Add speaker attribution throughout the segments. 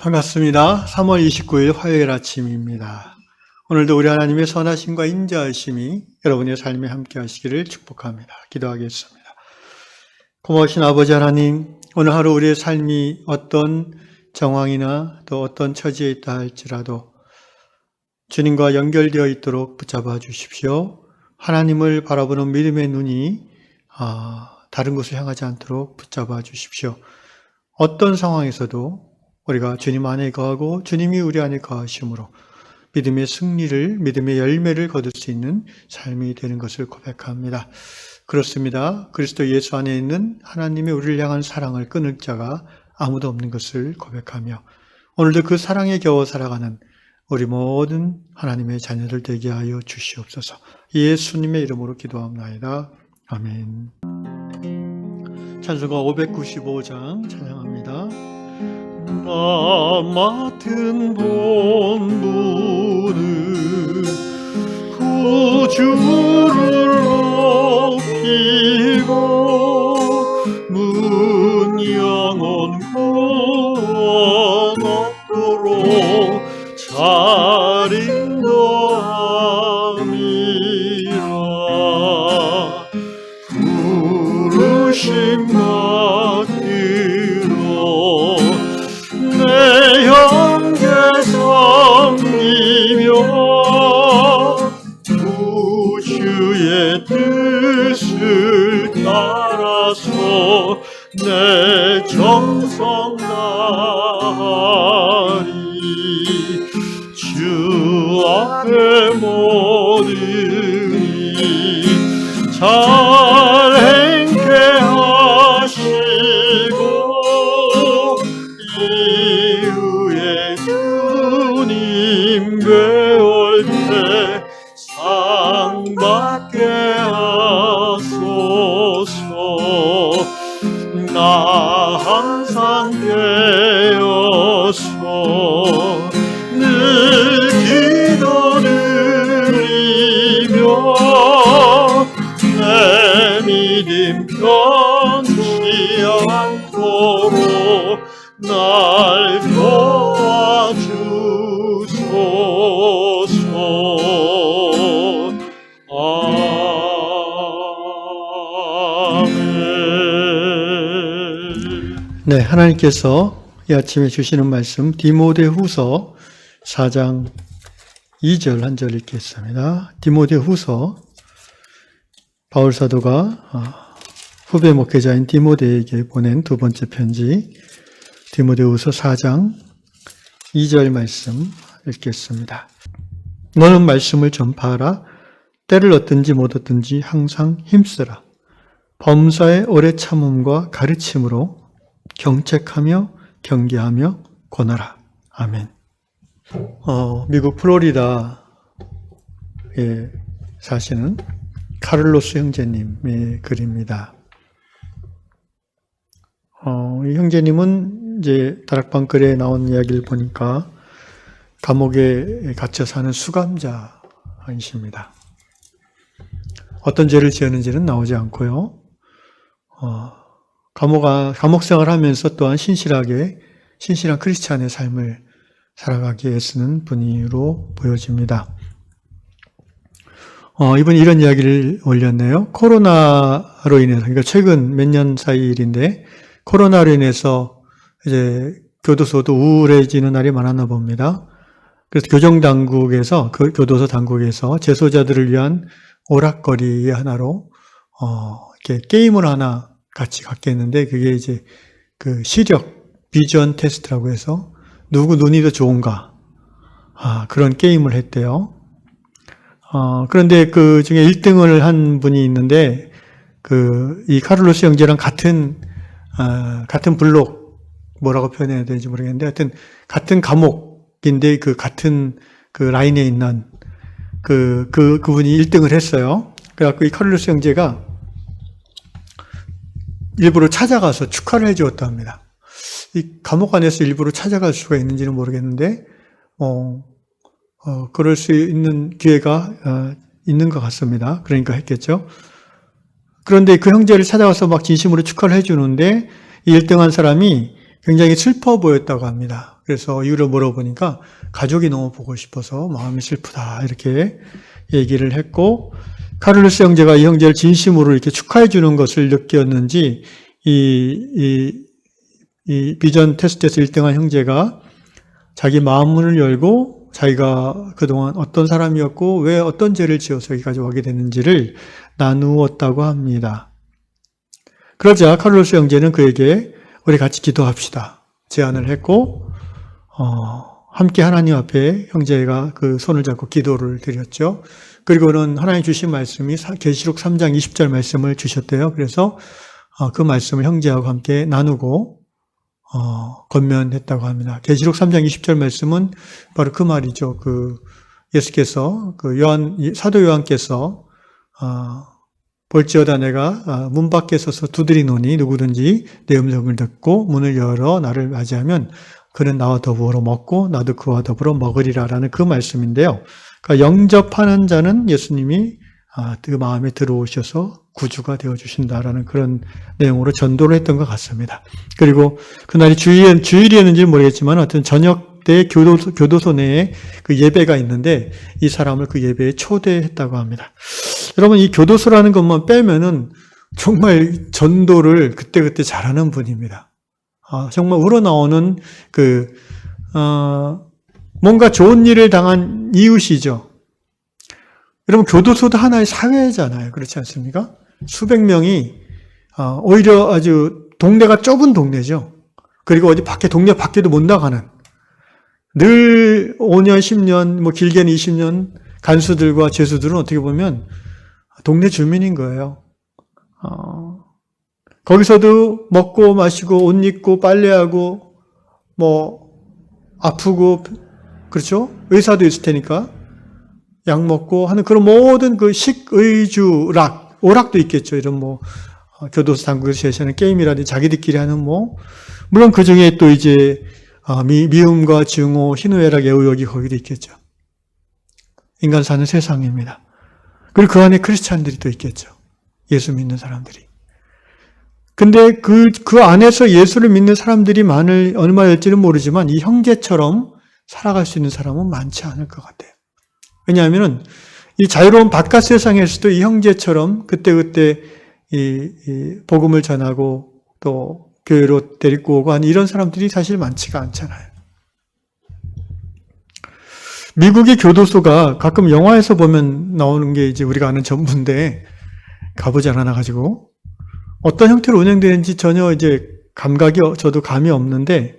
Speaker 1: 반갑습니다. 3월 29일 화요일 아침입니다. 오늘도 우리 하나님의 선하심과 인자하심이 여러분의 삶에 함께 하시기를 축복합니다. 기도하겠습니다. 고마우신 아버지 하나님, 오늘 하루 우리의 삶이 어떤 정황이나 또 어떤 처지에 있다 할지라도 주님과 연결되어 있도록 붙잡아 주십시오. 하나님을 바라보는 믿음의 눈이 다른 곳을 향하지 않도록 붙잡아 주십시오. 어떤 상황에서도 우리가 주님 안에 거하고 주님이 우리 안에 거하심으로 믿음의 승리를, 믿음의 열매를 거둘 수 있는 삶이 되는 것을 고백합니다. 그렇습니다. 그리스도 예수 안에 있는 하나님의 우리를 향한 사랑을 끊을 자가 아무도 없는 것을 고백하며 오늘도 그 사랑에 겨워 살아가는 우리 모든 하나님의 자녀들 되게 하여 주시옵소서. 예수님의 이름으로 기도합나이다. 아멘. 찬송가 595장 찬양합니다. 나 맡은 본분은 구주를 높이고 문 영혼 구원하도록 잘 인도함이라. 부르심 받들어 내 형제 섬기며 구주의 뜻을 따라서 내 정성 다하리. 주 앞에 모으니 잘 행케 하시고 이후에 주님 뵈올 때 상 받게 하소서. 나 항상 깨어서 늘 기도 드리며 내 믿음 변치 않도록 날 도와주소서. 아멘. 네, 하나님께서 이 아침에 주시는 말씀 디모데후서 4장 2절 한 절 읽겠습니다. 디모데후서 바울 사도가 후배 목회자인 디모데에게 보낸 두 번째 편지 디모데후서 4장 2절 말씀 읽겠습니다. 너는 말씀을 전파하라. 때를 얻든지 못 얻든지 항상 힘쓰라. 범사의 오래 참음과 가르침으로 경책하며 경계하며 권하라. 아멘. 미국 플로리다에 사시는 카를로스 형제님의 글입니다. 이 형제님은 이제 다락방 글에 나온 이야기를 보니까 감옥에 갇혀 사는 수감자이십니다. 어떤 죄를 지었는지는 나오지 않고요. 감옥 생활하면서 또한 신실한 크리스찬의 삶을 살아가기 애쓰는 분으로 보여집니다. 이번에 이런 이야기를 올렸네요. 코로나로 인해서, 그러니까 최근 몇 년 사이 일인데, 코로나로 인해서 이제 교도소도 우울해지는 날이 많았나 봅니다. 그래서 교도소 당국에서 재소자들을 위한 오락거리 하나로, 이렇게 게임을 하나 같이 갖게 했는데, 그게 이제 그 시력, 비전 테스트라고 해서 누구 눈이 더 좋은가, 그런 게임을 했대요. 그런데 그 중에 1등을 한 분이 있는데, 이 카를로스 형제랑 같은 블록, 뭐라고 표현해야 되는지 모르겠는데, 하여튼, 같은 감옥인데, 같은 라인에 있는, 그분이 1등을 했어요. 그래갖고 이 카를로스 형제가 일부러 찾아가서 축하를 해주었다 합니다. 이 감옥 안에서 일부러 찾아갈 수가 있는지는 모르겠는데, 그럴 수 있는 기회가 있는 것 같습니다. 그러니까 했겠죠. 그런데 그 형제를 찾아가서 막 진심으로 축하를 해주는데, 이 1등한 사람이 굉장히 슬퍼 보였다고 합니다. 그래서 이유를 물어보니까 가족이 너무 보고 싶어서 마음이 슬프다 이렇게 얘기를 했고, 카를로스 형제가 이 형제를 진심으로 이렇게 축하해 주는 것을 느꼈는지 이 비전 테스트에서 1등한 형제가 자기 마음문을 열고 자기가 그동안 어떤 사람이었고 왜 어떤 죄를 지어서 여기까지 오게 됐는지를 나누었다고 합니다. 그러자 카를로스 형제는 그에게 우리 같이 기도합시다 제안을 했고, 함께 하나님 앞에 형제가 그 손을 잡고 기도를 드렸죠. 그리고는 하나님 주신 말씀이 계시록 3장 20절 말씀을 주셨대요. 그래서 그 말씀을 형제하고 함께 나누고 권면했다고 합니다. 계시록 3장 20절 말씀은 바로 그 말이죠. 그 예수께서 사도 요한께서 볼지어다 내가 문 밖에 서서 두드리노니 누구든지 내 음성을 듣고 문을 열어 나를 맞이하면 그는 나와 더불어 먹고 나도 그와 더불어 먹으리라라는 그 말씀인데요. 그러니까 영접하는 자는 예수님이 그 마음에 들어오셔서 구주가 되어주신다라는 그런 내용으로 전도를 했던 것 같습니다. 그리고 그날이 주일이었는지는 모르겠지만 하여튼 저녁 때 교도소 내에 그 예배가 있는데 이 사람을 그 예배에 초대했다고 합니다. 여러분, 이 교도소라는 것만 빼면은 정말 전도를 그때그때 잘하는 분입니다. 정말 우러나오는 뭔가 좋은 일을 당한 이웃이죠. 여러분, 교도소도 하나의 사회잖아요. 그렇지 않습니까? 수백 명이, 오히려 아주 동네가 좁은 동네죠. 그리고 어디 동네 밖에도 못 나가는, 늘 5년, 10년, 뭐 길게는 20년 간수들과 죄수들은 어떻게 보면 동네 주민인 거예요. 거기서도 먹고 마시고 옷 입고 빨래하고 뭐 아프고, 그렇죠? 의사도 있을 테니까 약 먹고 하는 그런 모든 그 식의주락, 오락도 있겠죠. 이런 뭐 교도소 당국에서 제시하는 게임이라든지 자기들끼리 하는 물론 그 중에 또 이제 미움과 증오, 희노애락, 애우욕이 거기도 있겠죠. 인간 사는 세상입니다. 그리고 그 안에 크리스찬들이 또 있겠죠. 예수 믿는 사람들이. 근데 그 안에서 예수를 믿는 사람들이 얼마일지는 모르지만 이 형제처럼 살아갈 수 있는 사람은 많지 않을 것 같아요. 왜냐하면 이 자유로운 바깥 세상에서도 이 형제처럼 그때그때 이 복음을 전하고 또 교회로 데리고 오고 하는 이런 사람들이 사실 많지가 않잖아요. 미국의 교도소가 가끔 영화에서 보면 나오는 게 이제 우리가 아는 전부인데 가보지 않아가지고 어떤 형태로 운영되는지 전혀 이제 저도 감이 없는데,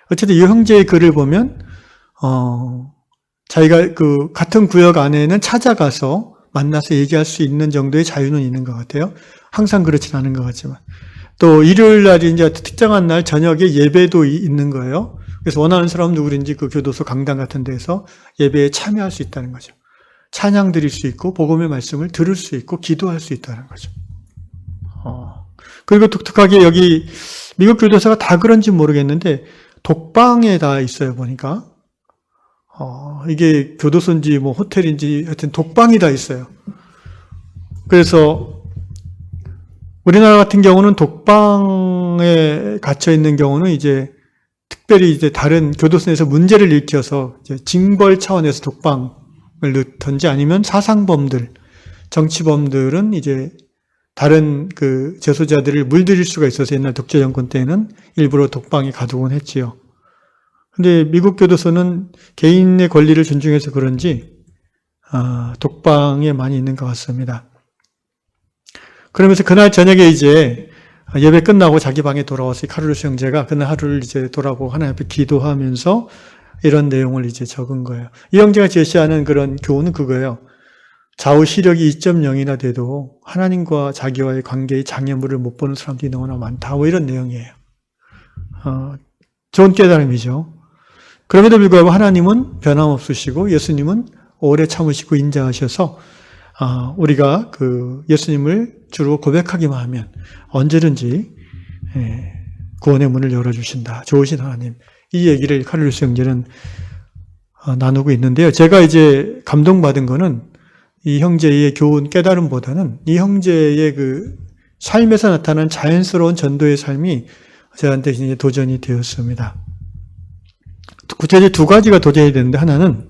Speaker 1: 어쨌든 이 형제의 글을 보면 자기가 그 같은 구역 안에는 찾아가서 만나서 얘기할 수 있는 정도의 자유는 있는 것 같아요. 항상 그렇진 않은 것 같지만. 또 일요일 날이 이제 특정한 날 저녁에 예배도 있는 거예요. 그래서 원하는 사람 누구든지 그 교도소 강당 같은 데서 예배에 참여할 수 있다는 거죠. 찬양 드릴 수 있고 복음의 말씀을 들을 수 있고 기도할 수 있다는 거죠. 그리고 독특하게 여기 미국 교도소가 다 그런지 모르겠는데 독방에 다 있어요, 보니까. 이게 교도소인지 뭐 호텔인지 하여튼 독방이 다 있어요. 그래서 우리나라 같은 경우는 독방에 갇혀 있는 경우는 이제 특별히 이제 다른 교도소 내에서 문제를 일으켜서 이제 징벌 차원에서 독방을 넣던지 아니면 사상범들, 정치범들은 이제 다른 그 재소자들을 물들일 수가 있어서 옛날 독재 정권 때는 일부러 독방에 가두곤 했지요. 근데 미국 교도소는 개인의 권리를 존중해서 그런지 독방에 많이 있는 것 같습니다. 그러면서 그날 저녁에 이제 예배 끝나고 자기 방에 돌아와서 카를로스 형제가 그날 하루를 이제 돌아보고 하나님 앞에 기도하면서 이런 내용을 이제 적은 거예요. 이 형제가 제시하는 그런 교훈은 그거예요. 좌우 시력이 2.0이나 돼도 하나님과 자기와의 관계의 장애물을 못 보는 사람들이 너무나 많다. 뭐 이런 내용이에요. 좋은 깨달음이죠. 그럼에도 불구하고 하나님은 변함없으시고 예수님은 오래 참으시고 인자하셔서 우리가 그 예수님을 주로 고백하기만 하면 언제든지 구원의 문을 열어주신다. 좋으신 하나님. 이 얘기를 카를로스 형제는 나누고 있는데요. 제가 이제 감동받은 거는 이 형제의 교훈 깨달음보다는 이 형제의 그 삶에서 나타난 자연스러운 전도의 삶이 저한테 이제 도전이 되었습니다. 구체적으로 두 가지가 도전이 되는데, 하나는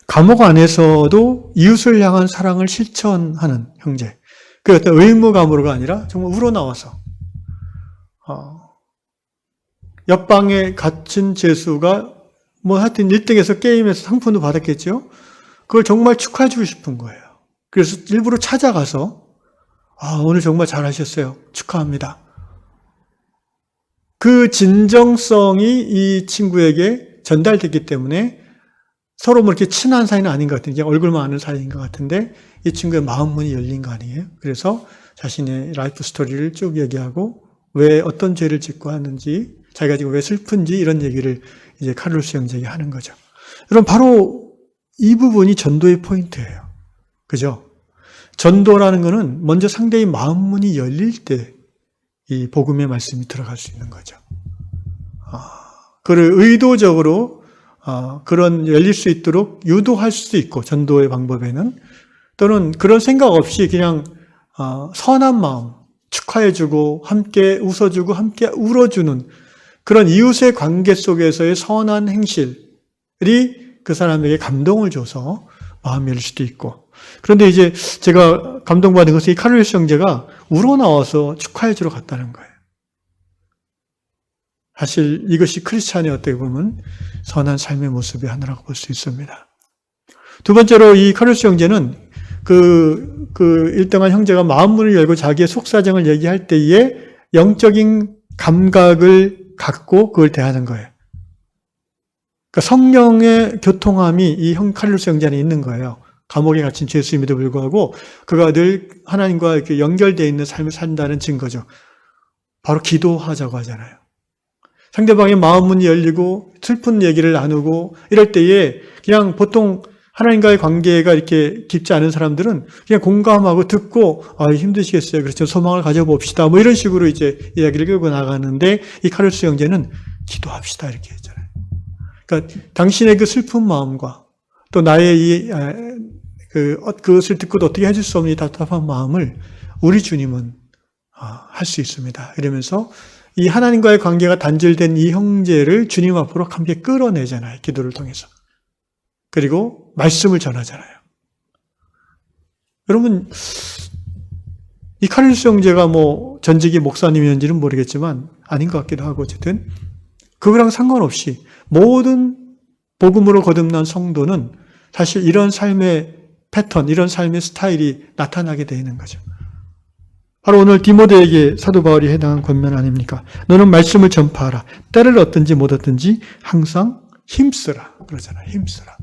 Speaker 1: 감옥 안에서도 이웃을 향한 사랑을 실천하는 형제. 그 어떤 의무감으로가 아니라 정말 우러나와서 옆방에 갇힌 죄수가 뭐 하여튼 1등에서 게임에서 상품도 받았겠죠. 그걸 정말 축하해주고 싶은 거예요. 그래서 일부러 찾아가서 오늘 정말 잘하셨어요. 축하합니다. 그 진정성이 이 친구에게 전달됐기 때문에 서로 뭐 이렇게 친한 사이는 아닌 것 같은데, 얼굴만 아는 사이인 것 같은데, 이 친구의 마음 문이 열린 거 아니에요? 그래서 자신의 라이프 스토리를 쭉 얘기하고, 왜 어떤 죄를 짓고 하는지, 자기가 지금 왜 슬픈지, 이런 얘기를 이제 카를로스 형제에게 하는 거죠. 여러분, 바로 이 부분이 전도의 포인트예요. 그죠? 전도라는 거는 먼저 상대의 마음 문이 열릴 때 이 복음의 말씀이 들어갈 수 있는 거죠. 그를 의도적으로 그런 열릴 수 있도록 유도할 수도 있고, 전도의 방법에는, 또는 그런 생각 없이 그냥 선한 마음, 축하해주고 함께 웃어주고 함께 울어주는 그런 이웃의 관계 속에서의 선한 행실이 그 사람에게 감동을 줘서 마음이 열릴 수도 있고, 그런데 이제 제가 감동받은 것은 이 카를로스 형제가 우러나와서 축하해주러 갔다는 거예요. 사실 이것이 크리스찬의 어떻게 보면 선한 삶의 모습의 하나라고 볼 수 있습니다. 두 번째로 이 카를로스 형제는 그 1등한 형제가 마음문을 열고 자기의 속사정을 얘기할 때에 영적인 감각을 갖고 그걸 대하는 거예요. 그러니까 성령의 교통함이 이 카를로스 형제 안에 있는 거예요. 감옥에 갇힌 죄수임에도 불구하고 그가 늘 하나님과 이렇게 연결되어 있는 삶을 산다는 증거죠. 바로 기도하자고 하잖아요. 상대방의 마음 문이 열리고 슬픈 얘기를 나누고 이럴 때에 그냥 보통 하나님과의 관계가 이렇게 깊지 않은 사람들은 그냥 공감하고 듣고 힘드시겠어요. 그렇죠. 소망을 가져봅시다. 뭐 이런 식으로 이제 이야기를 끌고 나가는데 이 카를로스 형제는 기도합시다 이렇게 했잖아요. 그러니까 당신의 그 슬픈 마음과 또 나의 그것을 듣고도 어떻게 해줄 수 없는 이 답답한 마음을 우리 주님은 할 수 있습니다. 이러면서 이 하나님과의 관계가 단절된 이 형제를 주님 앞으로 함께 끌어내잖아요. 기도를 통해서. 그리고 말씀을 전하잖아요. 여러분, 이 카를로스 형제가 뭐 전직이 목사님이었는지는 모르겠지만 아닌 것 같기도 하고 어쨌든 그거랑 상관없이 모든 복음으로 거듭난 성도는 사실 이런 삶의 패턴, 이런 삶의 스타일이 나타나게 되는 거죠. 바로 오늘 디모데에게 사도 바울이 해당한 권면 아닙니까? 너는 말씀을 전파하라. 때를 얻든지 못 얻든지 항상 힘쓰라. 그러잖아요. 힘쓰라.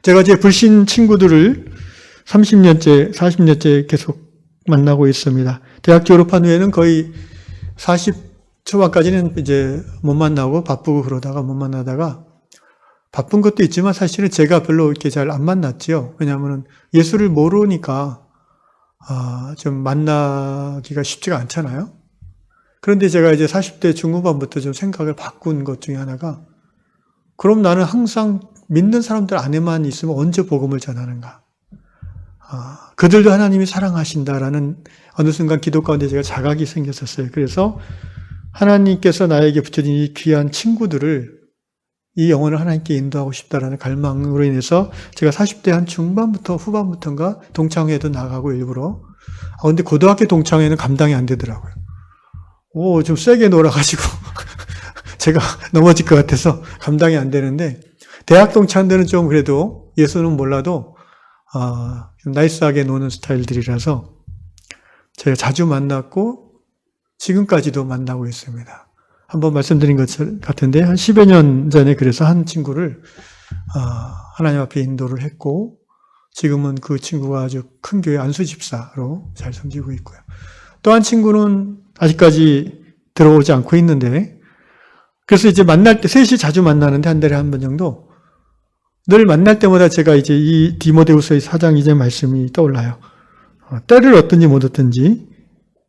Speaker 1: 제가 제 불신 친구들을 30년째, 40년째 계속 만나고 있습니다. 대학 졸업한 후에는 거의 40 초반까지는 이제 못 만나고 바쁘고 그러다가 못 만나다가 바쁜 것도 있지만 사실은 제가 별로 이렇게 잘 안 만났지요. 왜냐하면 예수를 모르니까 좀 만나기가 쉽지가 않잖아요. 그런데 제가 이제 40대 중후반부터 좀 생각을 바꾼 것 중에 하나가 그럼 나는 항상 믿는 사람들 안에만 있으면 언제 복음을 전하는가? 그들도 하나님이 사랑하신다라는 어느 순간 기도 가운데 제가 자각이 생겼었어요. 그래서 하나님께서 나에게 붙여진 이 귀한 친구들을 이 영혼을 하나님께 인도하고 싶다라는 갈망으로 인해서 제가 40대 한 중반부터 후반부터인가 동창회에도 나가고 일부러. 근데 고등학교 동창회는 감당이 안 되더라고요. 좀 세게 놀아가지고 제가 넘어질 것 같아서 감당이 안 되는데 대학 동창들은 좀 그래도 예수는 몰라도 좀 나이스하게 노는 스타일들이라서 제가 자주 만났고 지금까지도 만나고 있습니다. 한번 말씀드린 것 같은데 한 10여 년 전에 그래서 한 친구를 하나님 앞에 인도를 했고 지금은 그 친구가 아주 큰 교회 안수집사로 잘 섬기고 있고요. 또 한 친구는 아직까지 들어오지 않고 있는데 그래서 이제 만날 때 셋이 자주 만나는데 한 달에 한 번 정도 늘 만날 때마다 제가 이제 이 디모데후서의 4장 2절 말씀이 떠올라요. 때를 얻든지 못 얻든지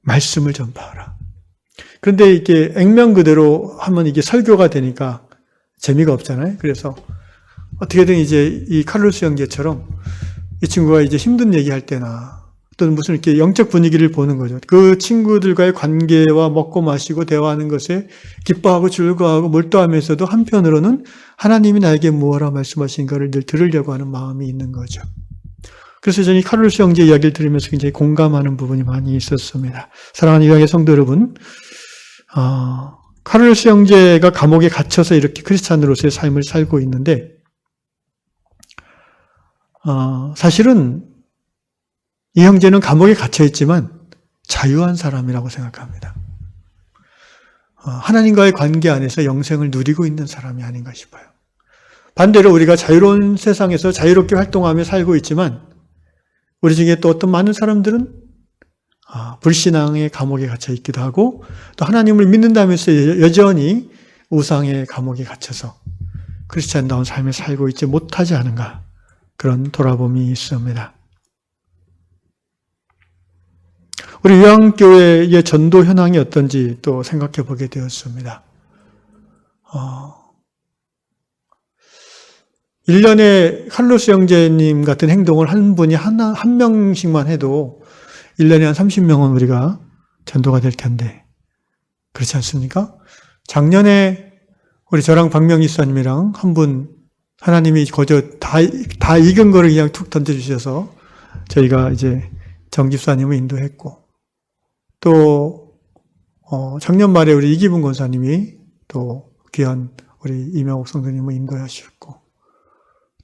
Speaker 1: 말씀을 전파하라. 그런데 이게 액면 그대로 하면 이게 설교가 되니까 재미가 없잖아요. 그래서 어떻게든 이제 이 카를로스 형제처럼 이 친구가 이제 힘든 얘기할 때나 어떤 무슨 이렇게 영적 분위기를 보는 거죠. 그 친구들과의 관계와 먹고 마시고 대화하는 것에 기뻐하고 즐거워하고 몰두하면서도 한편으로는 하나님이 나에게 무엇라 말씀하신가를 늘 들으려고 하는 마음이 있는 거죠. 그래서 저는 카를로스 형제 이야기를 들으면서 굉장히 공감하는 부분이 많이 있었습니다. 사랑하는 이방의 성도 여러분, 카를로스 형제가 감옥에 갇혀서 이렇게 크리스찬으로서의 삶을 살고 있는데, 사실은 이 형제는 감옥에 갇혀 있지만 자유한 사람이라고 생각합니다. 하나님과의 관계 안에서 영생을 누리고 있는 사람이 아닌가 싶어요. 반대로 우리가 자유로운 세상에서 자유롭게 활동하며 살고 있지만 우리 중에 또 어떤 많은 사람들은 불신앙의 감옥에 갇혀 있기도 하고 또 하나님을 믿는다면서 여전히 우상의 감옥에 갇혀서 크리스찬다운 삶을 살고 있지 못하지 않은가, 그런 돌아봄이 있습니다. 우리 요한교회의 전도 현황이 어떤지 또 생각해 보게 되었습니다. 1년에 칼로스 형제님 같은 행동을 한 분이 한 명씩만 해도 1년에 한 30명은 우리가 전도가 될 텐데, 그렇지 않습니까? 작년에 우리 저랑 박명희 사님이랑 한 분 하나님이 거저 다 익은 거를 그냥 툭 던져주셔서 저희가 이제 정 집사님을 인도했고, 또 작년 말에 우리 이기분 권사님이 또 귀한 우리 이명옥 성도님을 인도하셨고,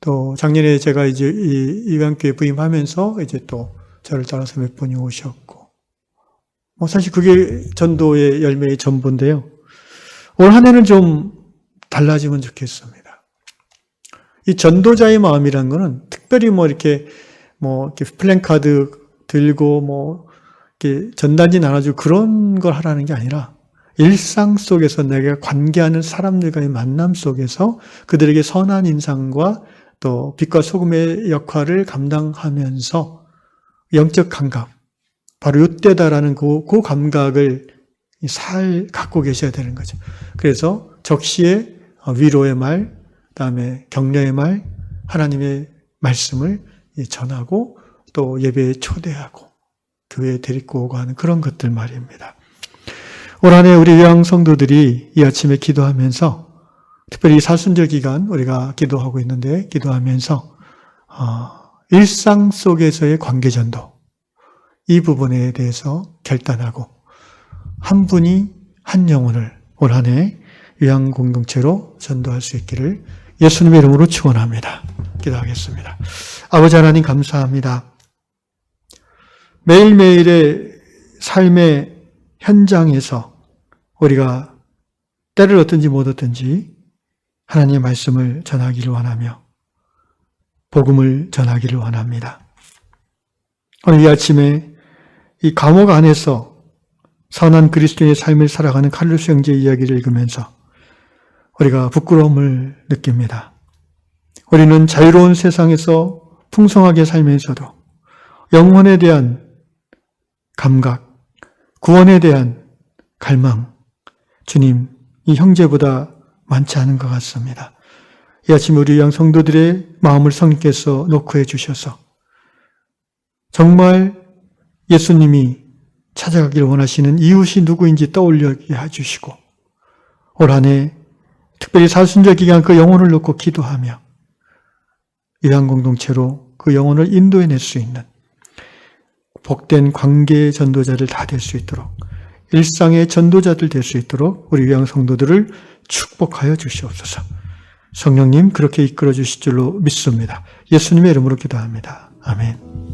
Speaker 1: 또 작년에 제가 이제 이 요한교회 부임하면서 이제 또 저를 따라서 몇 분이 오셨고, 사실 그게 전도의 열매의 전부인데요. 올 한 해는 좀 달라지면 좋겠습니다. 이 전도자의 마음이라는 거는 특별히 이렇게 플랜카드 들고 이렇게 전단지 나눠주고 그런 걸 하라는 게 아니라 일상 속에서 내가 관계하는 사람들과의 만남 속에서 그들에게 선한 인상과 또 빛과 소금의 역할을 감당하면서 영적 감각, 바로 이때다라는 그 감각을 갖고 계셔야 되는 거죠. 그래서 적시에 위로의 말, 그다음에 격려의 말, 하나님의 말씀을 전하고 또 예배에 초대하고 교회에 데리고 오고 하는 그런 것들 말입니다. 올 한 해 우리 요양 성도들이 이 아침에 기도하면서, 특별히 사순절 기간 우리가 기도하고 있는데, 기도하면서 일상 속에서의 관계전도, 이 부분에 대해서 결단하고 한 분이 한 영혼을 올 한 해 요양 공동체로 전도할 수 있기를 예수님의 이름으로 축원합니다. 기도하겠습니다. 아버지 하나님 감사합니다. 매일매일의 삶의 현장에서 우리가 때를 얻든지 못 얻든지 하나님의 말씀을 전하기를 원하며 복음을 전하기를 원합니다. 오늘 이 아침에 이 감옥 안에서 선한 그리스도인의 삶을 살아가는 칼로스 형제의 이야기를 읽으면서 우리가 부끄러움을 느낍니다. 우리는 자유로운 세상에서 풍성하게 살면서도 영혼에 대한 감각, 구원에 대한 갈망, 주님, 이 형제보다 많지 않은 것 같습니다. 이 아침 우리 양 성도들의 마음을 성령께서 녹화해 주셔서 정말 예수님이 찾아가기를 원하시는 이웃이 누구인지 떠올리게 해주시고, 올 한 해 특별히 사순절 기간 그 영혼을 놓고 기도하며 요양 공동체로 그 영혼을 인도해낼 수 있는 복된 관계의 전도자들 다 될 수 있도록, 일상의 전도자들 될 수 있도록 우리 요양 성도들을 축복하여 주시옵소서. 성령님 그렇게 이끌어 주실 줄로 믿습니다. 예수님의 이름으로 기도합니다. 아멘.